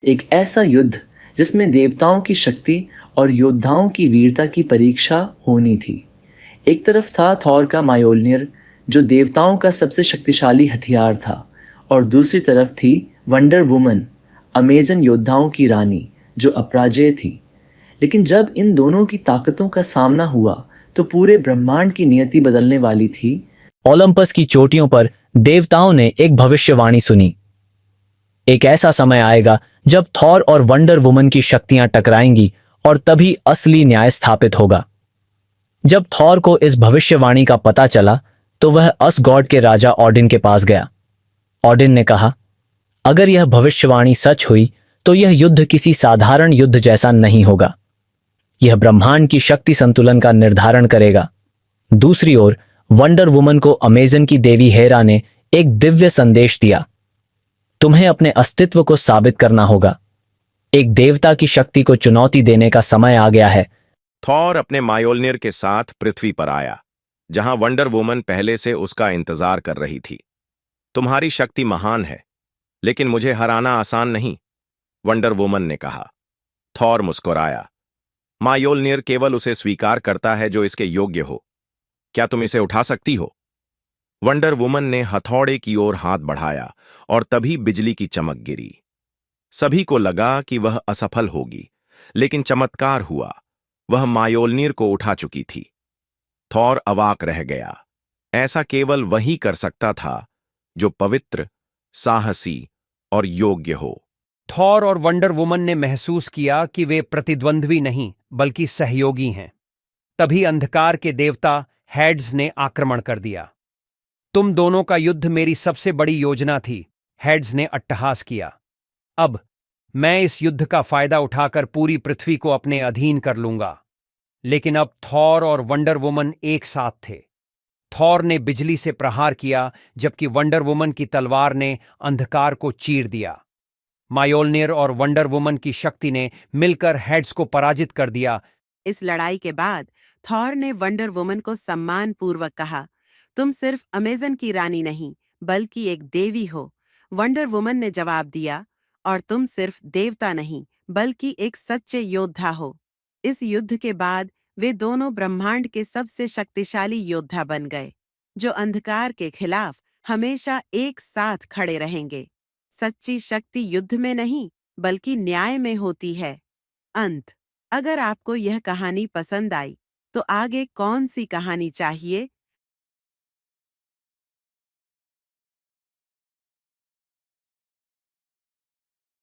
एक ऐसा युद्ध जिसमें देवताओं की शक्ति और योद्धाओं की वीरता की परीक्षा होनी थी। एक तरफ था थॉर का मायोलनियर, जो देवताओं का सबसे शक्तिशाली हथियार था, और दूसरी तरफ थी वंडर वुमन, अमेजन योद्धाओं की रानी, जो अपराजेय थी। लेकिन जब इन दोनों की ताकतों का सामना हुआ तो पूरे ब्रह्मांड की नियति बदलने वाली थी। ओलंपस की चोटियों पर देवताओं ने एक भविष्यवाणी सुनी। एक ऐसा समय आएगा जब थॉर और वंडर वुमन की शक्तियां टकराएंगी और तभी असली न्याय स्थापित होगा। जब थॉर को इस भविष्यवाणी का पता चला तो वह असगॉड के राजा ऑडिन के पास गया। ऑडिन ने कहा, अगर यह भविष्यवाणी सच हुई तो यह युद्ध किसी साधारण युद्ध जैसा नहीं होगा। यह ब्रह्मांड की शक्ति संतुलन का निर्धारण करेगा। दूसरी ओर वंडर वुमन को अमेजन की देवी हेरा ने एक दिव्य संदेश दिया। तुम्हें अपने अस्तित्व को साबित करना होगा। एक देवता की शक्ति को चुनौती देने का समय आ गया है। थॉर अपने मायोलनिर के साथ पृथ्वी पर आया, जहां वंडर वुमन पहले से उसका इंतजार कर रही थी। तुम्हारी शक्ति महान है, लेकिन मुझे हराना आसान नहीं, वंडर वुमन ने कहा। थॉर मुस्कुराया। मायोलनिर केवल उसे स्वीकार करता है जो इसके योग्य हो। क्या तुम इसे उठा सकती हो? वंडर वुमन ने हथौड़े की ओर हाथ बढ़ाया और तभी बिजली की चमक गिरी। सभी को लगा कि वह असफल होगी, लेकिन चमत्कार हुआ। वह मायोलनिर को उठा चुकी थी। थॉर अवाक रह गया। ऐसा केवल वही कर सकता था जो पवित्र, साहसी और योग्य हो। थॉर और वंडर वुमन ने महसूस किया कि वे प्रतिद्वंद्वी नहीं बल्कि सहयोगी हैं। तभी अंधकार के देवता हेड्स ने आक्रमण कर दिया। तुम दोनों का युद्ध मेरी सबसे बड़ी योजना थी, हेड्स ने अट्टहास किया। अब मैं इस युद्ध का फायदा उठाकर पूरी पृथ्वी को अपने अधीन कर लूंगा। लेकिन अब थॉर और वंडर वुमन एक साथ थे। थॉर ने बिजली से प्रहार किया, जबकि वंडर वुमन की तलवार ने अंधकार को चीर दिया। मायोलनिर और वंडर वुमन की शक्ति ने मिलकर हेड्स को पराजित कर दिया। इस लड़ाई के बाद थॉर ने वंडर वुमन को सम्मानपूर्वक कहा, तुम सिर्फ अमेजन की रानी नहीं बल्कि एक देवी हो। वंडर वुमन ने जवाब दिया, और तुम सिर्फ देवता नहीं बल्कि एक सच्चे योद्धा हो। इस युद्ध के बाद वे दोनों ब्रह्मांड के सबसे शक्तिशाली योद्धा बन गए, जो अंधकार के खिलाफ हमेशा एक साथ खड़े रहेंगे। सच्ची शक्ति युद्ध में नहीं बल्कि न्याय में होती है। अंत। अगर आपको यह कहानी पसंद आई तो आगे कौन सी कहानी चाहिए